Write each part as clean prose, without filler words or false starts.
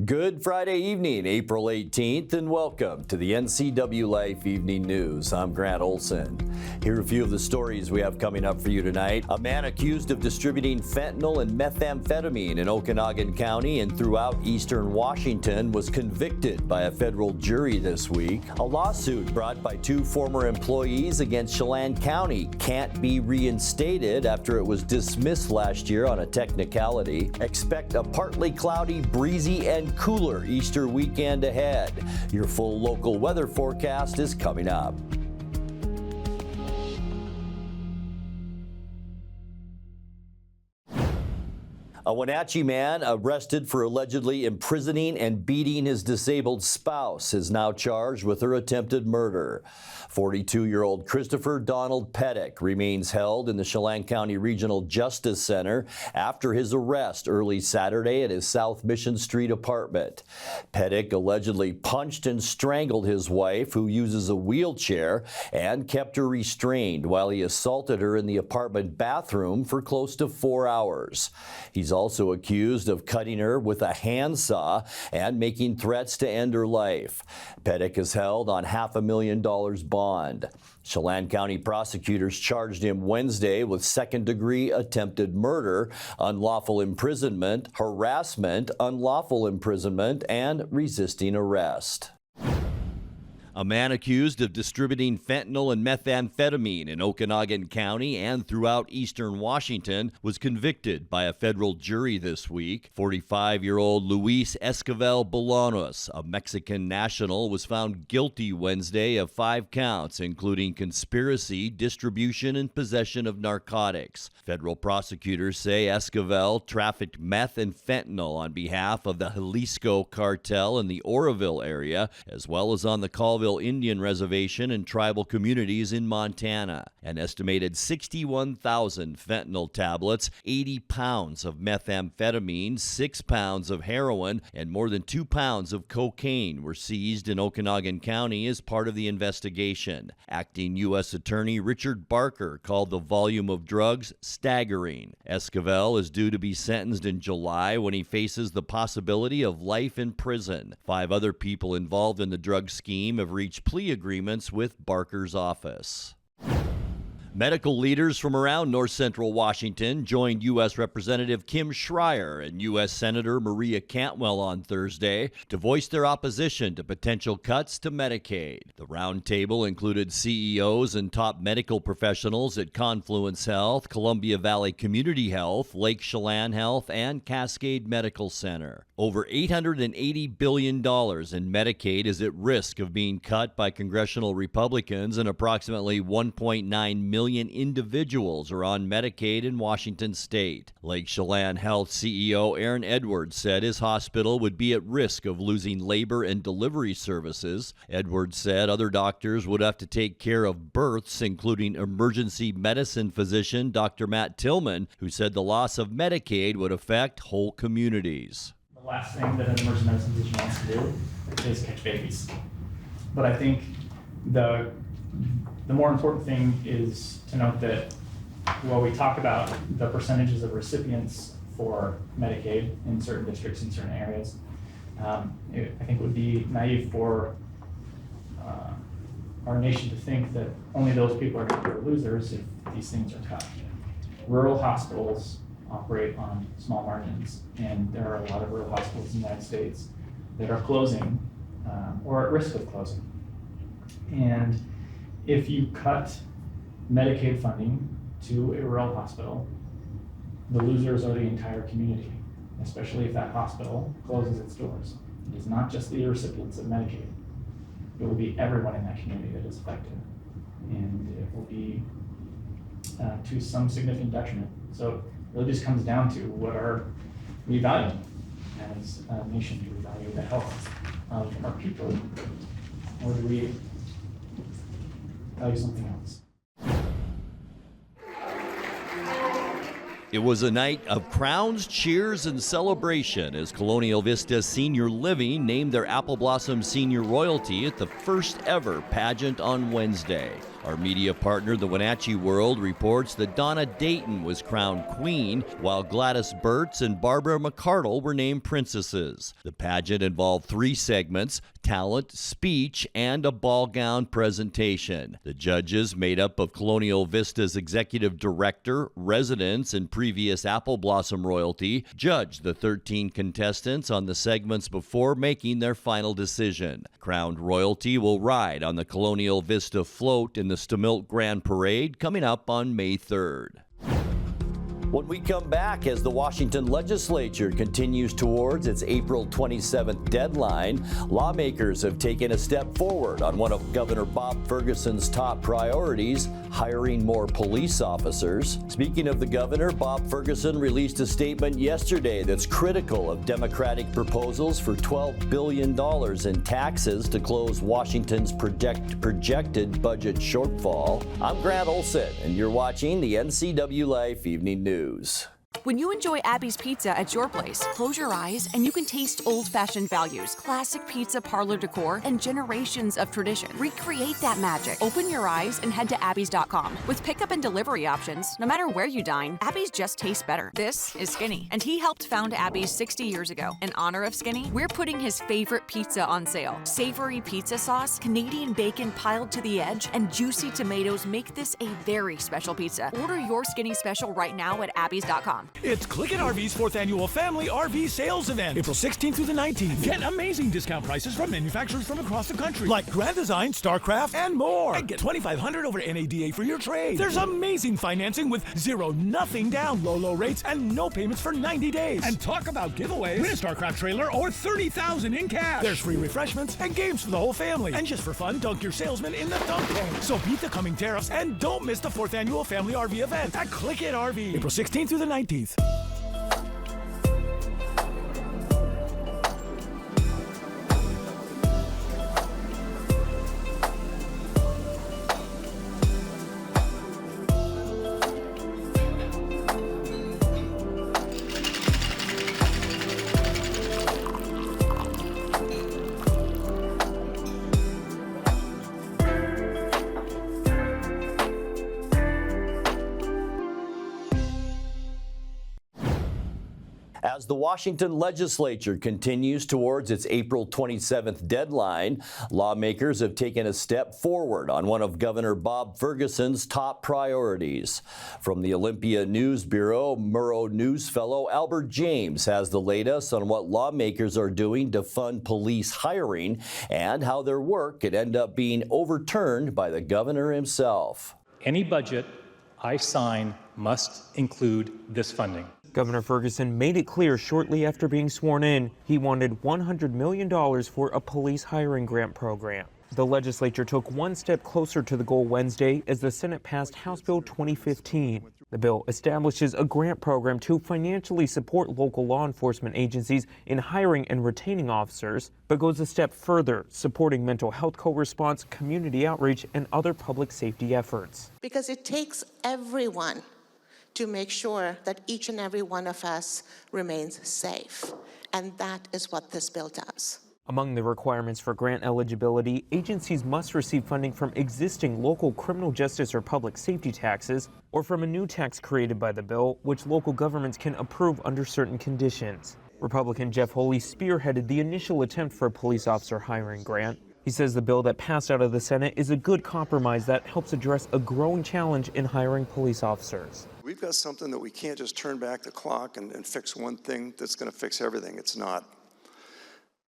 Good Friday evening, April 18th, and welcome to the NCWLIFE Evening News. I'm Grant Olson. Here are a few of the stories we have coming up for you tonight. A man accused of distributing fentanyl and methamphetamine in Okanagan County and throughout eastern Washington was convicted by a federal jury this week. A lawsuit brought by two former employees against Chelan County can't be reinstated after it was dismissed last year on a technicality. Expect a partly cloudy, breezy, and cooler Easter weekend ahead. Your full local weather forecast is coming up. A Wenatchee man arrested for allegedly imprisoning and beating his disabled spouse is now charged with her attempted murder. 42-year-old Christopher Donald Pettick remains held in the Chelan County Regional Justice Center after his arrest early Saturday at his South Mission Street apartment. Pettick allegedly punched and strangled his wife, who uses a wheelchair, and kept her restrained while he assaulted her in the apartment bathroom for close to 4 hours. He's also accused of cutting her with a handsaw and making threats to end her life. Pettick is held on $500,000 bond. Chelan County prosecutors charged him Wednesday with second-degree attempted murder, unlawful imprisonment, harassment, unlawful imprisonment, and resisting arrest. A man accused of distributing fentanyl and methamphetamine in Okanagan County and throughout eastern Washington was convicted by a federal jury this week. 45-year-old Luis Esquivel Bolanos, a Mexican national, was found guilty Wednesday of 5 counts, including conspiracy, distribution, and possession of narcotics. Federal prosecutors say Esquivel trafficked meth and fentanyl on behalf of the Jalisco cartel in the Oroville area, as well as on the Colville Indian Reservation and tribal communities in Montana. An estimated 61,000 fentanyl tablets, 80 pounds of methamphetamine, 6 pounds of heroin, and more than 2 pounds of cocaine were seized in Okanagan County as part of the investigation. Acting U.S. Attorney Richard Barker called the volume of drugs staggering. Esquivel is due to be sentenced in July when he faces the possibility of life in prison. 5 other people involved in the drug scheme have reached plea agreements with Barker's office. Medical leaders from around north central Washington joined U.S. Representative Kim Schreier and U.S. Senator Maria Cantwell on Thursday to voice their opposition to potential cuts to Medicaid. The roundtable included CEOs and top medical professionals at Confluence Health, Columbia Valley Community Health, Lake Chelan Health, and Cascade Medical Center. Over $880 billion in Medicaid is at risk of being cut by congressional Republicans, and approximately 1.9 million individuals are on Medicaid in Washington state. Lake Chelan Health CEO Aaron Edwards said his hospital would be at risk of losing labor and delivery services. Edwards said other doctors would have to take care of births, including emergency medicine physician Dr. Matt Tillman, who said the loss of Medicaid would affect whole communities. The last thing that an emergency medicine physician wants to do is catch babies. But I think the more important thing is to note that while we talk about the percentages of recipients for Medicaid in certain districts in certain areas, I think it would be naive for our nation to think that only those people are going to be losers if these things are cut. Rural hospitals operate on small margins, and there are a lot of rural hospitals in the United States that are closing or at risk of closing. And if you cut Medicaid funding to a rural hospital, the losers are the entire community, especially if that hospital closes its doors. It is not just the recipients of Medicaid. It will be everyone in that community that is affected, and it will be to some significant detriment. So it really just comes down to what are we value as a nation? Do we value the health of our people, or do we value something else? It was a night of crowns, cheers, and celebration as Colonial Vista Senior Living named their Apple Blossom Senior Royalty at the first ever pageant on Wednesday. Our media partner, the Wenatchee World, reports that Donna Dayton was crowned queen, while Gladys Burtz and Barbara McCardle were named princesses. The pageant involved 3 segments: talent, speech, and a ball gown presentation. The judges, made up of Colonial Vista's executive director, residents, and previous Apple Blossom royalty, judged the 13 contestants on the segments before making their final decision. Crowned royalty will ride on the Colonial Vista float in the Stamilt Grand Parade coming up on May 3rd. When we come back, as the Washington legislature continues towards its April 27th deadline, lawmakers have taken a step forward on one of Governor Bob Ferguson's top priorities, hiring more police officers. Speaking of the governor, Bob Ferguson released a statement yesterday that's critical of Democratic proposals for $12 billion in taxes to close Washington's projected budget shortfall. I'm Grant Olson, and you're watching the NCWLIFE Evening News. When you enjoy Abby's Pizza at your place, close your eyes and you can taste old-fashioned values, classic pizza parlor decor, and generations of tradition. Recreate that magic. Open your eyes and head to abbys.com. With pickup and delivery options, no matter where you dine, Abby's just tastes better. This is Skinny, and he helped found Abby's 60 years ago. In honor of Skinny, we're putting his favorite pizza on sale. Savory pizza sauce, Canadian bacon piled to the edge, and juicy tomatoes make this a very special pizza. Order your Skinny special right now at abbys.com. It's Click It RV's 4th annual Family RV Sales Event, April 16th through the 19th. Get amazing discount prices from manufacturers from across the country, like Grand Design, StarCraft, and more. And get $2,500 over NADA for your trade. There's amazing financing with nothing down, low rates, and no payments for 90 days. And talk about giveaways. Win a StarCraft trailer or $30,000 in cash. There's free refreshments and games for the whole family. And just for fun, dunk your salesman in the dunk tank. So beat the coming tariffs and don't miss the 4th annual Family RV event at Click It RV, April 16th through the 19th. As the Washington legislature continues towards its April 27th deadline, lawmakers have taken a step forward on one of Governor Bob Ferguson's top priorities. From the Olympia News Bureau, Murrow News fellow Albert James has the latest on what lawmakers are doing to fund police hiring and how their work could end up being overturned by the governor himself. Any budget I sign must include this funding. Governor Ferguson made it clear shortly after being sworn in he wanted $100 million for a police hiring grant program. The legislature took one step closer to the goal Wednesday as the Senate passed House Bill 2015. The bill establishes a grant program to financially support local law enforcement agencies in hiring and retaining officers, but goes a step further, supporting mental health co-response, community outreach, and other public safety efforts. Because it takes everyone to make sure that each and every one of us remains safe. And that is what this bill does. Among the requirements for grant eligibility, agencies must receive funding from existing local criminal justice or public safety taxes, or from a new tax created by the bill, which local governments can approve under certain conditions. Republican Jeff Holey spearheaded the initial attempt for a police officer hiring grant. He says the bill that passed out of the Senate is a good compromise that helps address a growing challenge in hiring police officers. We've got something that we can't just turn back the clock and fix one thing that's going to fix everything. It's not.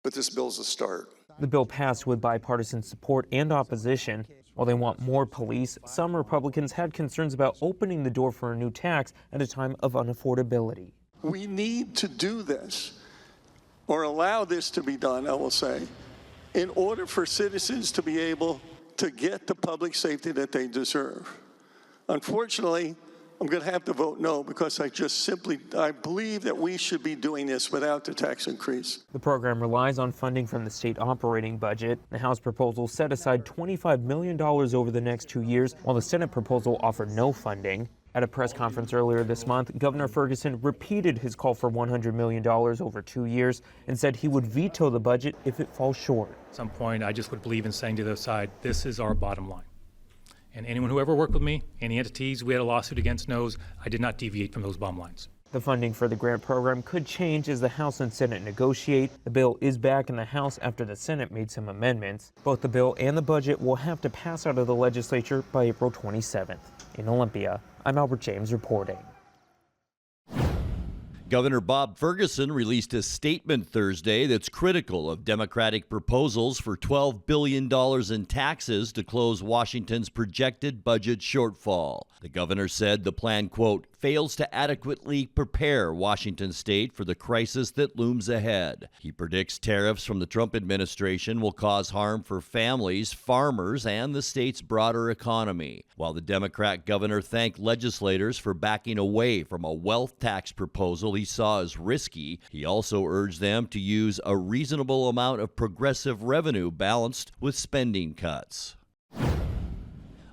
But this bill's a start. The bill passed with bipartisan support and opposition. While they want more police, some Republicans had concerns about opening the door for a new tax at a time of unaffordability. We need to do this, or allow this to be done, I will say, in order for citizens to be able to get the public safety that they deserve. Unfortunately, I'm going to have to vote no because I believe that we should be doing this without the tax increase. The program relies on funding from the state operating budget. The House proposal set aside $25 million over the next 2 years, while the Senate proposal offered no funding. At a press conference earlier this month, Governor Ferguson repeated his call for $100 million over 2 years and said he would veto the budget if it falls short. At some point, I just would believe in saying to the other side, this is our bottom line. And anyone who ever worked with me, any entities we had a lawsuit against knows I did not deviate from those bottom lines. The funding for the grant program could change as the House and Senate negotiate. The bill is back in the House after the Senate made some amendments. Both the bill and the budget will have to pass out of the legislature by April 27th. In Olympia, I'm Albert James reporting. Governor Bob Ferguson released a statement Thursday that's critical of Democratic proposals for $12 billion in taxes to close Washington's projected budget shortfall. The governor said the plan, quote, fails to adequately prepare Washington state for the crisis that looms ahead. He predicts tariffs from the Trump administration will cause harm for families, farmers, and the state's broader economy. While the Democrat governor thanked legislators for backing away from a wealth tax proposal he saw as risky, he also urged them to use a reasonable amount of progressive revenue balanced with spending cuts.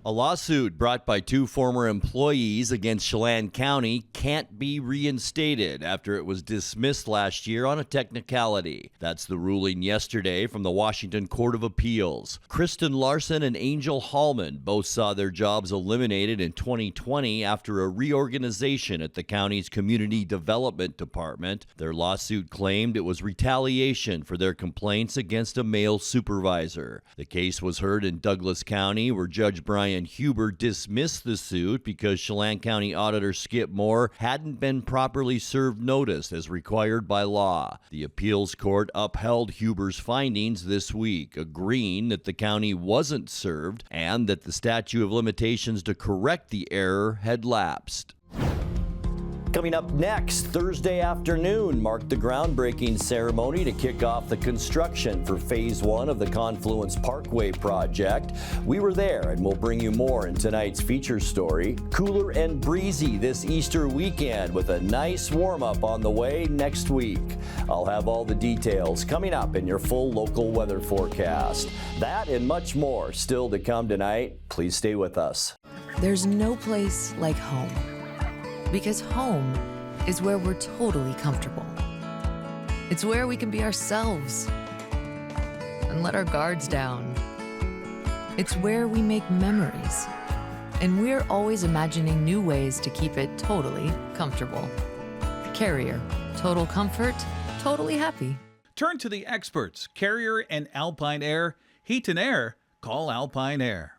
A lawsuit brought by two former employees against Chelan County can't be reinstated after it was dismissed last year on a technicality. That's the ruling yesterday from the Washington Court of Appeals. Kristen Larson and Angel Hallman both saw their jobs eliminated in 2020 after a reorganization at the county's Community Development Department. Their lawsuit claimed it was retaliation for their complaints against a male supervisor. The case was heard in Douglas County, where Judge Brian Huber dismissed the suit because Chelan County Auditor Skip Moore hadn't been properly served notice as required by law. The appeals court upheld Huber's findings this week, agreeing that the county wasn't served and that the statute of limitations to correct the error had lapsed. Coming up next, Thursday afternoon marked the groundbreaking ceremony to kick off the construction for Phase 1 of the Confluence Parkway project. We were there, and we'll bring you more in tonight's feature story. Cooler and breezy this Easter weekend with a nice warm-up on the way next week. I'll have all the details coming up in your full local weather forecast. That and much more still to come tonight. Please stay with us. There's no place like home. Because home is where we're totally comfortable. It's where we can be ourselves and let our guards down. It's where we make memories. And we're always imagining new ways to keep it totally comfortable. Carrier, total comfort, totally happy. Turn to the experts, Carrier and Alpine Air. Heat and air, call Alpine Air.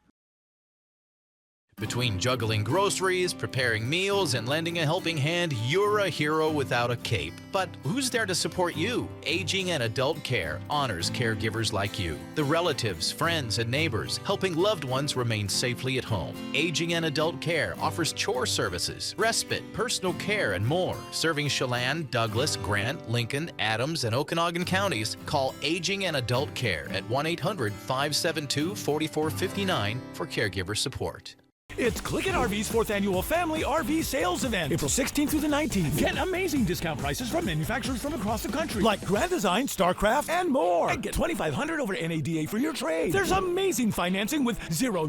Between juggling groceries, preparing meals, and lending a helping hand, you're a hero without a cape. But who's there to support you? Aging and Adult Care honors caregivers like you, the relatives, friends, and neighbors, helping loved ones remain safely at home. Aging and Adult Care offers chore services, respite, personal care, and more. Serving Chelan, Douglas, Grant, Lincoln, Adams, and Okanagan counties, call Aging and Adult Care at 1-800-572-4459 for caregiver support. It's Click-It RV's 4th annual Family RV Sales Event, April 16th through the 19th. Get amazing discount prices from manufacturers from across the country, like Grand Design, StarCraft, and more. And get $2,500 over NADA for your trade. There's amazing financing with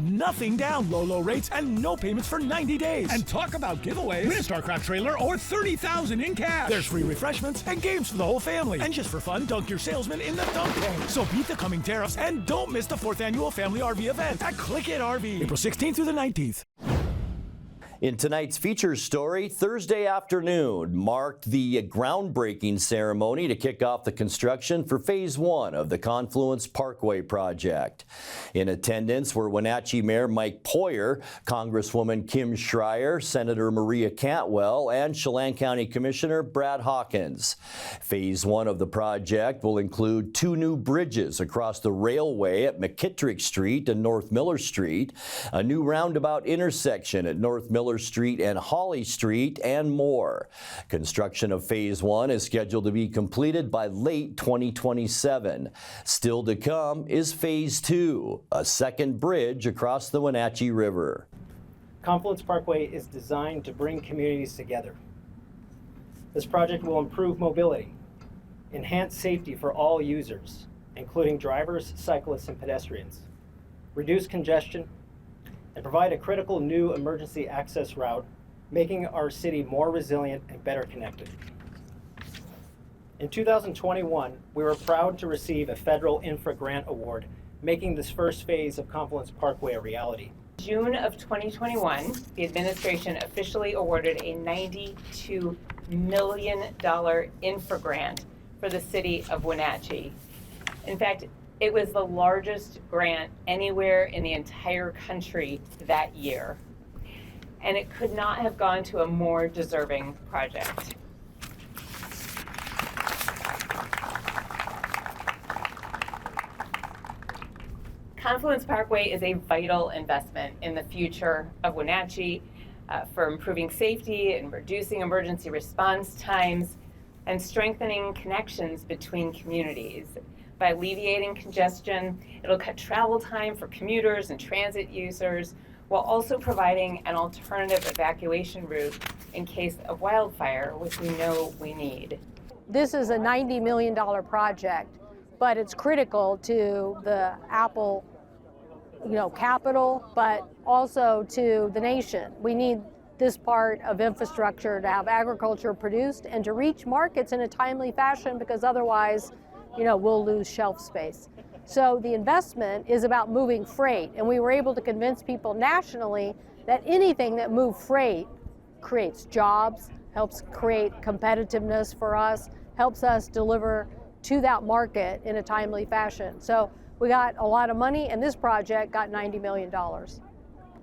nothing down, low rates, and no payments for 90 days. And talk about giveaways. Win a StarCraft trailer or $30,000 in cash. There's free refreshments and games for the whole family. And just for fun, dunk your salesman in the dunk tank. So beat the coming tariffs and don't miss the 4th annual Family RV event at Click-It RV, April 16th through the 19th. In tonight's feature story, Thursday afternoon marked the groundbreaking ceremony to kick off the construction for Phase 1 of the Confluence Parkway project. In attendance were Wenatchee Mayor Mike Poyer, Congresswoman Kim Schreier, Senator Maria Cantwell, and Chelan County Commissioner Brad Hawkins. Phase 1 of the project will include 2 new bridges across the railway at McKittrick Street and North Miller Street, a new roundabout intersection at North Miller Street and Holly Street, and more. Construction of Phase 1 is scheduled to be completed by late 2027. Still to come is Phase 2, a second bridge across the Wenatchee River. Confluence Parkway is designed to bring communities together. This project will improve mobility, enhance safety for all users, including drivers, cyclists, and pedestrians, reduce congestion, and provide a critical new emergency access route, making our city more resilient and better connected. In 2021, we were proud to receive a federal infra grant award, making this first phase of Confluence Parkway a reality. June of 2021, the administration officially awarded a $92 million infra grant for the city of Wenatchee. In fact, it was the largest grant anywhere in the entire country that year. And it could not have gone to a more deserving project. Confluence Parkway is a vital investment in the future of Wenatchee for improving safety and reducing emergency response times and strengthening connections between communities. By alleviating congestion, it'll cut travel time for commuters and transit users, while also providing an alternative evacuation route in case of wildfire, which we know we need. This is a $90 million project, but it's critical to the Apple, capital, but also to the nation. We need this part of infrastructure to have agriculture produced and to reach markets in a timely fashion, because otherwise, we'll lose shelf space. So the investment is about moving freight, and we were able to convince people nationally that anything that moves freight creates jobs, helps create competitiveness for us, helps us deliver to that market in a timely fashion. So we got a lot of money, and this project got $90 million.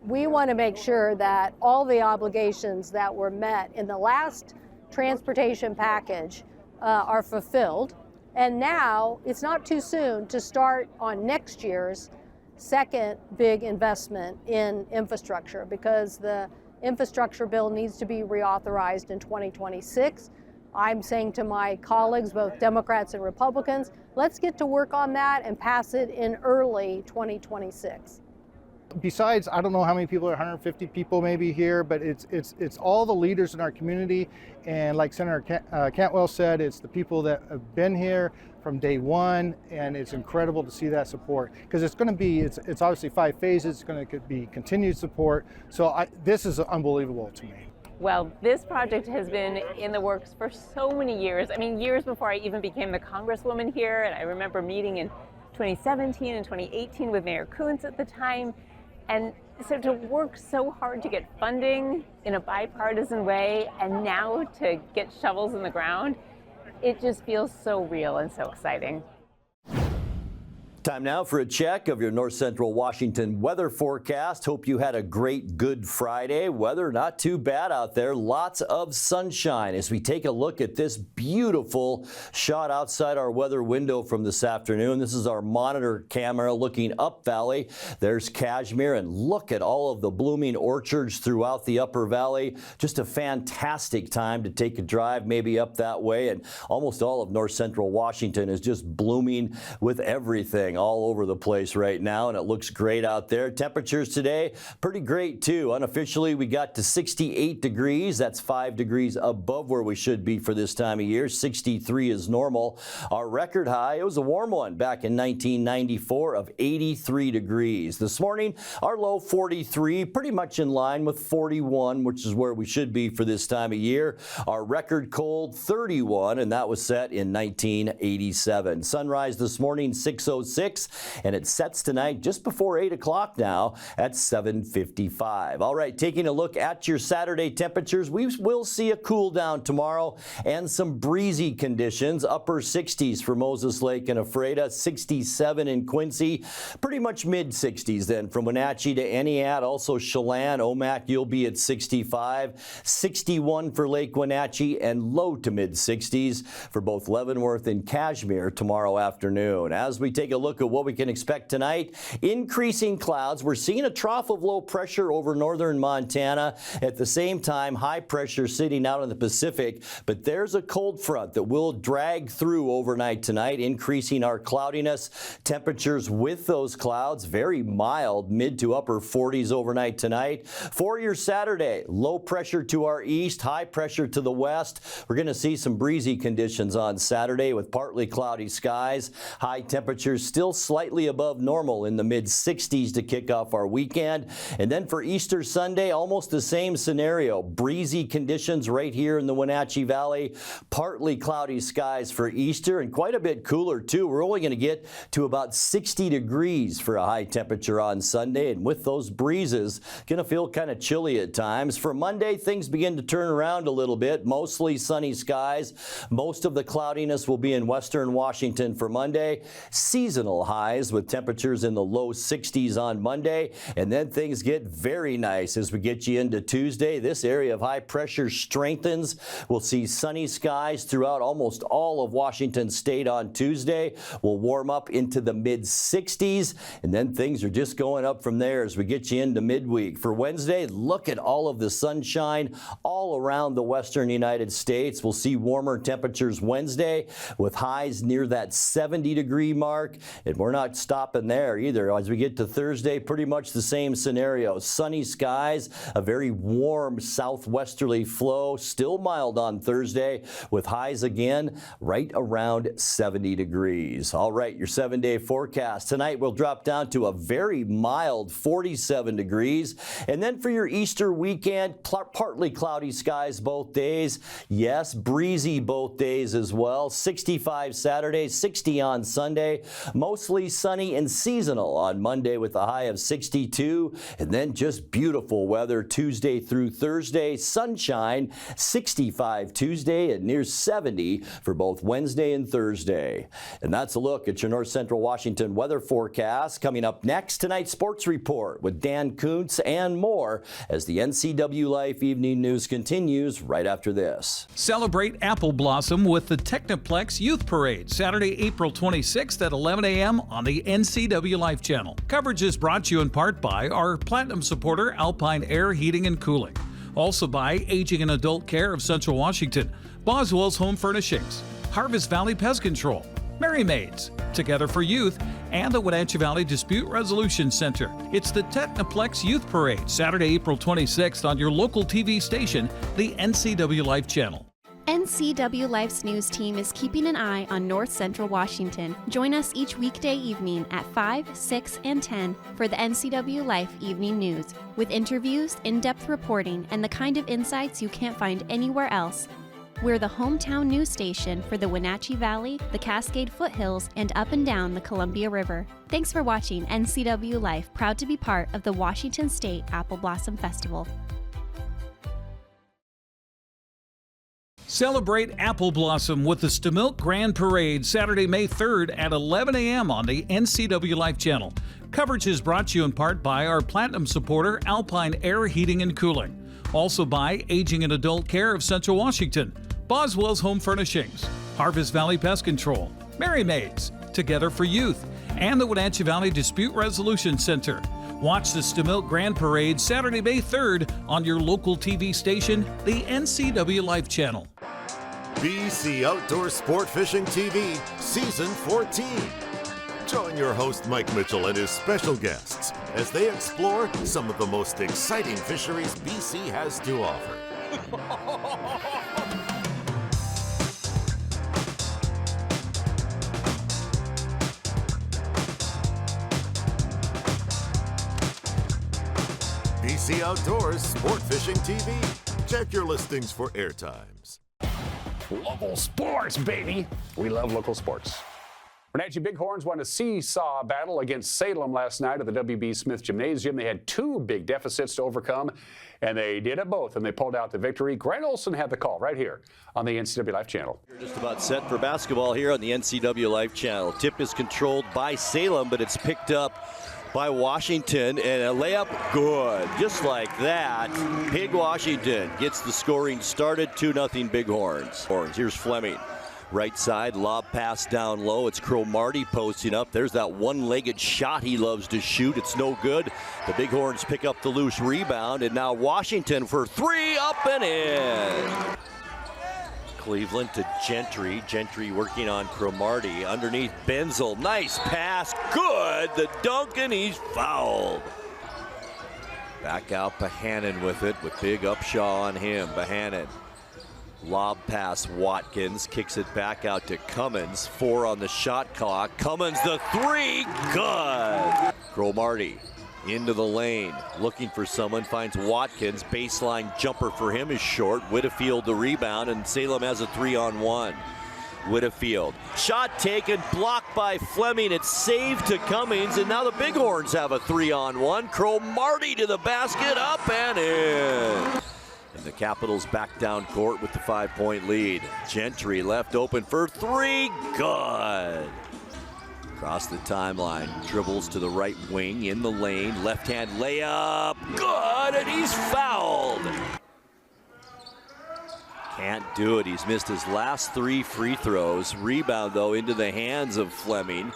We want to make sure that all the obligations that were met in the last transportation package are fulfilled. And now it's not too soon to start on next year's second big investment in infrastructure, because the infrastructure bill needs to be reauthorized in 2026. I'm saying to my colleagues, both Democrats and Republicans, let's get to work on that and pass it in early 2026. Besides, I don't know how many people, 150 people maybe here, but it's all the leaders in our community. And like Senator Cantwell said, it's the people that have been here from day one, and it's incredible to see that support, because it's going to be, it's obviously 5 phases, it's going to be continued support. So this is unbelievable to me. Well, this project has been in the works for so many years. I mean, years before I even became the congresswoman here, and I remember meeting in 2017 and 2018 with Mayor Kuntz at the time. And so to work so hard to get funding in a bipartisan way, and now to get shovels in the ground, it just feels so real and so exciting. Time now for a check of your North Central Washington weather forecast. Hope you had a great Good Friday. Weather not too bad out there. Lots of sunshine as we take a look at this beautiful shot outside our weather window from this afternoon. This is our monitor camera looking up valley. There's Cashmere, and look at all of the blooming orchards throughout the upper valley. Just a fantastic time to take a drive maybe up that way, and almost all of North Central Washington is just blooming with everything all over the place right now, and it looks great out there. Temperatures today pretty great too. Unofficially, we got to 68 degrees. That's 5 degrees above where we should be for this time of year. 63 is normal. Our record high, it was a warm one back in 1994 of 83 degrees. This morning, our low 43, pretty much in line with 41, which is where we should be for this time of year. Our record cold 31, and that was set in 1987. Sunrise this morning 6:06. And it sets tonight just before 8 o'clock now at 7:55. All right, taking a look at your Saturday temperatures, we will see a cool down tomorrow and some breezy conditions. Upper 60s for Moses Lake and Ephrata, 67 in Quincy, pretty much mid 60s then from Wenatchee to Entiat. Also Chelan, Omak, you'll be at 65, 61 for Lake Wenatchee, and low to mid 60s for both Leavenworth and Cashmere tomorrow afternoon. As we take a look at what we can expect tonight, increasing clouds. We're seeing a trough of low pressure over northern Montana. At the same time, high pressure sitting out in the Pacific, but there's a cold front that will drag through overnight tonight, increasing our cloudiness. Temperatures with those clouds, very mild, mid to upper 40s overnight tonight. For your Saturday, low pressure to our east, high pressure to the west. We're going to see some breezy conditions on Saturday with partly cloudy skies. High temperatures still still slightly above normal in the mid-60s to kick off our weekend. And then for Easter Sunday, almost the same scenario. Breezy conditions right here in the Wenatchee Valley. Partly cloudy skies for Easter and quite a bit cooler too. We're only going to get to about 60 degrees for a high temperature on Sunday. And with those breezes, going to feel kind of chilly at times. For Monday, things begin to turn around a little bit. Mostly sunny skies. Most of the cloudiness will be in western Washington for Monday. Seasonal highs with temperatures in the low 60s on Monday. And then things get very nice as we get you into Tuesday. This area of high pressure strengthens. We'll see sunny skies throughout almost all of Washington state on Tuesday. We'll warm up into the mid-60s. And then things are just going up from there as we get you into midweek. For Wednesday, look at all of the sunshine all around the western United States. We'll see warmer temperatures Wednesday with highs near that 70-degree mark. And we're not stopping there either. As we get to Thursday, pretty much the same scenario. Sunny skies, a very warm southwesterly flow, still mild on Thursday with highs again right around 70 degrees. All right, your 7-day forecast. Tonight we'll drop down to a very mild 47 degrees. And then for your Easter weekend, partly cloudy skies both days. Yes, breezy both days as well. 65 Saturday, 60 on Sunday. Mostly sunny and seasonal on Monday with a high of 62. And then just beautiful weather Tuesday through Thursday. Sunshine, 65 Tuesday and near 70 for both Wednesday and Thursday. And that's a look at your North Central Washington weather forecast. Coming up next, tonight's sports report with Dan Kuntz and more as the NCWLIFE Evening News continues right after this. Celebrate apple blossom with the Technoplex Youth Parade, Saturday, April 26th at 11 a.m. on the NCWLIFE channel. Coverage is brought to you in part by our Platinum supporter, Alpine Air Heating and Cooling. Also by Aging and Adult Care of Central Washington, Boswell's Home Furnishings, Harvest Valley Pest Control, Merry Maids, Together for Youth, and the Wenatchee Valley Dispute Resolution Center. It's the Technoplex Youth Parade, Saturday, April 26th on your local TV station, the NCWLIFE channel. NCWLIFE's news team is keeping an eye on North Central Washington. Join us each weekday evening at 5, 6, and 10 for the NCWLIFE Evening News, with interviews, in-depth reporting, and the kind of insights you can't find anywhere else. We're the hometown news station for the Wenatchee Valley, the Cascade Foothills, and up and down the Columbia River. Thanks for watching NCWLIFE, proud to be part of the Washington State Apple Blossom Festival. Celebrate apple blossom with the Stamilk Grand Parade, Saturday, May 3rd at 11 a.m. on the NCWLIFE channel. Coverage is brought to you in part by our Platinum supporter, Alpine Air Heating and Cooling. Also by Aging and Adult Care of Central Washington, Boswell's Home Furnishings, Harvest Valley Pest Control, Merry Maids, Together for Youth, and the Wenatchee Valley Dispute Resolution Center. Watch the Stamilk Grand Parade Saturday, May 3rd on your local TV station, the NCWLIFE channel. BC Outdoor Sport Fishing TV, Season 14. Join your host Mike Mitchell and his special guests as they explore some of the most exciting fisheries BC has to offer. BC Outdoors Sport Fishing TV. Check your listings for airtimes. Local sports, baby. We love local sports. Wenatchee Bighorns won a seesaw battle against Salem last night at the W.B. Smith Gymnasium. They had two big deficits to overcome, and they did it both, and they pulled out the victory. Grant Olson had the call right here on the NCWLIFE channel. We're just about set for basketball here on the NCWLIFE channel. Tip is controlled by Salem, but it's picked up by Washington, and a layup good. Just like that, Big Washington gets the scoring started. 2-0 Bighorns. Here's Fleming. Right side, lob pass down low. It's Cromartie posting up. There's that one-legged shot he loves to shoot. It's no good. The Bighorns pick up the loose rebound, and now Washington for three, up and in. Cleveland to Gentry. Gentry working on Cromartie. Underneath Benzel. Nice pass. Good. The dunk, and he's fouled. Back out Bohannon with it, with big Upshaw on him. Bohannon Lob pass, Watkins kicks it back out to Cummins. 4 on the shot clock. Cummins the 3, good. Cromartie into the lane, looking for someone, finds Watkins. Baseline jumper for him is short. Whitfield the rebound, and Salem has a 3-on-1. Whitfield, shot taken, blocked by Fleming. It's saved to Cummings, and now the Bighorns have a 3-on-1. Cromartie to the basket, up and in. And the Capitals back down court with the 5-point lead. Gentry left open for 3, good. Across the timeline, dribbles to the right wing, in the lane, left-hand layup, good, and he's fouled. Can't do it, he's missed his last 3 free throws. Rebound, though, into the hands of Fleming.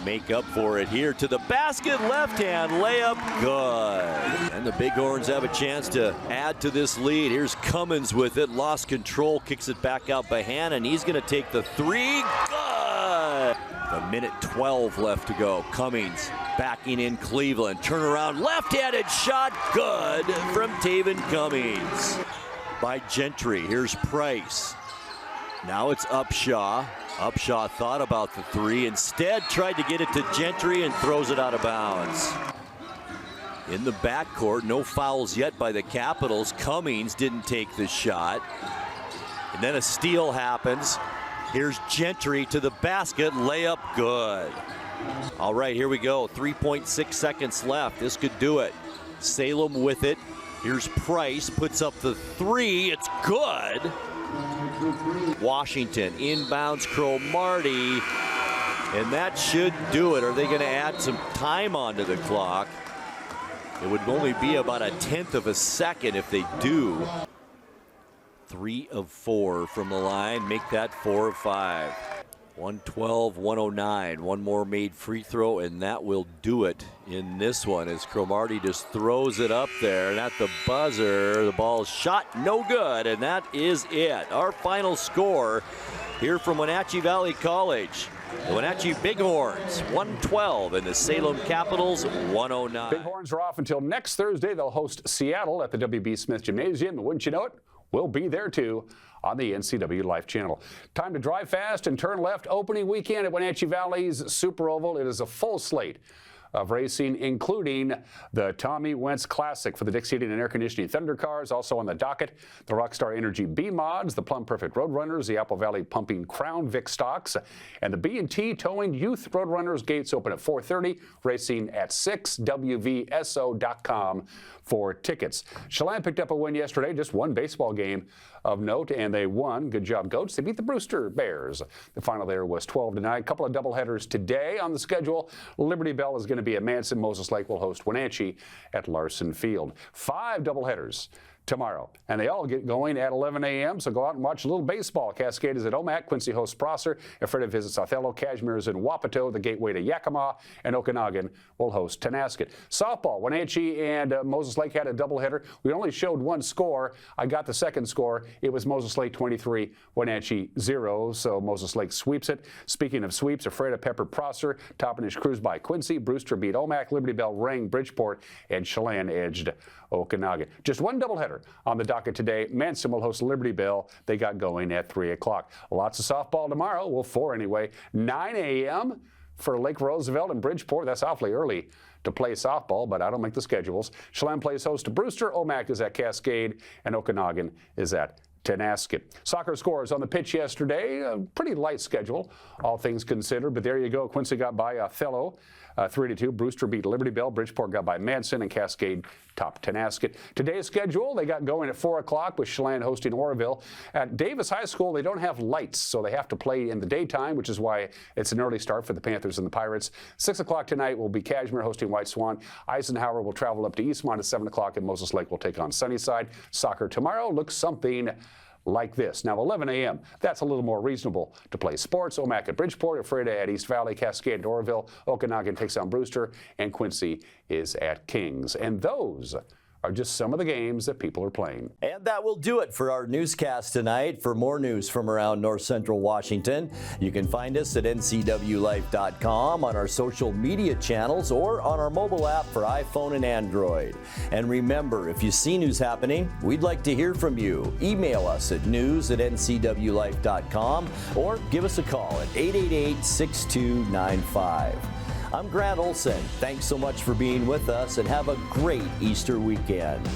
Make up for it here to the basket, left-hand layup, good. And the Bighorns have a chance to add to this lead. Here's Cummins with it, lost control, kicks it back out by Hanna, and he's gonna take the 3, good. A minute 12 left to go. Cummings backing in Cleveland, turnaround, left-handed shot, good from Taven Cummings. By Gentry, here's Price. Now it's Upshaw. Upshaw thought about the 3, instead tried to get it to Gentry and throws it out of bounds. In the backcourt, no fouls yet by the Capitals. Cummings didn't take the shot. And then a steal happens. Here's Gentry to the basket, layup good. All right, here we go, 3.6 seconds left. This could do it. Salem with it. Here's Price, puts up the 3, it's good. Washington inbounds Cromartie, and that should do it. Are they gonna add some time onto the clock? It would only be about 1/10 of a second if they do. 3 of 4 from the line, make that 4 of 5. 112, 109. One more made free throw, and that will do it in this one as Cromartie just throws it up there. And at the buzzer, the ball's shot, no good, and that is it. Our final score here from Wenatchee Valley College. The Wenatchee Bighorns, 112, and the Salem Capitals, 109. Bighorns are off until next Thursday. They'll host Seattle at the W.B. Smith Gymnasium, and wouldn't you know it, we'll be there too on the NCWLIFE channel. Time to drive fast and turn left. Opening weekend at Wenatchee Valley's Super Oval. It is a full slate of racing, including the Tommy Wentz Classic for the Dix Heating and Air Conditioning Thunder Cars. Also on the docket, the Rockstar Energy B-Mods, the Plum Perfect Roadrunners, the Apple Valley Pumping Crown Vic Stocks, and the B&T Towing Youth Roadrunners. Gates open at 4:30, racing at 6, WVSO.com for tickets. Chelan picked up a win yesterday, just one baseball game of note, and they won. Good job, Goats. They beat the Brewster Bears. The final there was 12-9. A couple of doubleheaders today on the schedule. Liberty Bell is going to be at Manson. Moses Lake will host Wenatchee at Larson Field. 5 doubleheaders tomorrow, and they all get going at 11 a.m., so go out and watch a little baseball. Cascade is at Omak, Quincy hosts Prosser, Ephrata visits Othello, Cashmere is in Wapato, the gateway to Yakima, and Okanagan will host Tenasket. Softball, Wenatchee and Moses Lake had a doubleheader. We only showed one score. I got the second score. It was Moses Lake 23, Wenatchee 0, so Moses Lake sweeps it. Speaking of sweeps, Ephrata peppered Prosser, Toppenish cruised by Quincy, Brewster beat Omak, Liberty Bell rang Bridgeport, and Chelan edged Okanagan. Just one doubleheader on the docket today. Manson will host Liberty Bell. They got going at 3 o'clock. Lots of softball tomorrow. Well, 4 anyway. 9 a.m. for Lake Roosevelt and Bridgeport. That's awfully early to play softball, but I don't make the schedules. Chelan plays host to Brewster. Omak is at Cascade, and Okanagan is at Tenasket. Soccer scores on the pitch yesterday. A pretty light schedule, all things considered, but there you go. Quincy got by Othello 3-2. Brewster beat Liberty Bell. Bridgeport got by Manson, and Cascade topped Tenasket. Today's schedule, they got going at 4 o'clock with Chelan hosting Oroville. At Davis High School, they don't have lights, so they have to play in the daytime, which is why it's an early start for the Panthers and the Pirates. 6 o'clock tonight will be Cashmere hosting White Swan. Eisenhower will travel up to Eastmont at 7 o'clock, and Moses Lake will take on Sunnyside. Soccer tomorrow looks something like this. Now, 11 a.m., that's a little more reasonable to play sports. Omak at Bridgeport, Ephrata at East Valley, Cascade at Oroville, Okanagan takes on Brewster, and Quincy is at Kings. And those are just some of the games that people are playing. And that will do it for our newscast tonight. For more news from around North Central Washington, you can find us at ncwlife.com, on our social media channels, or on our mobile app for iPhone and Android. And remember, if you see news happening, we'd like to hear from you. Email us at news@ncwlife.com or give us a call at 888-6295. I'm Grant Olson. Thanks so much for being with us, and have a great Easter weekend.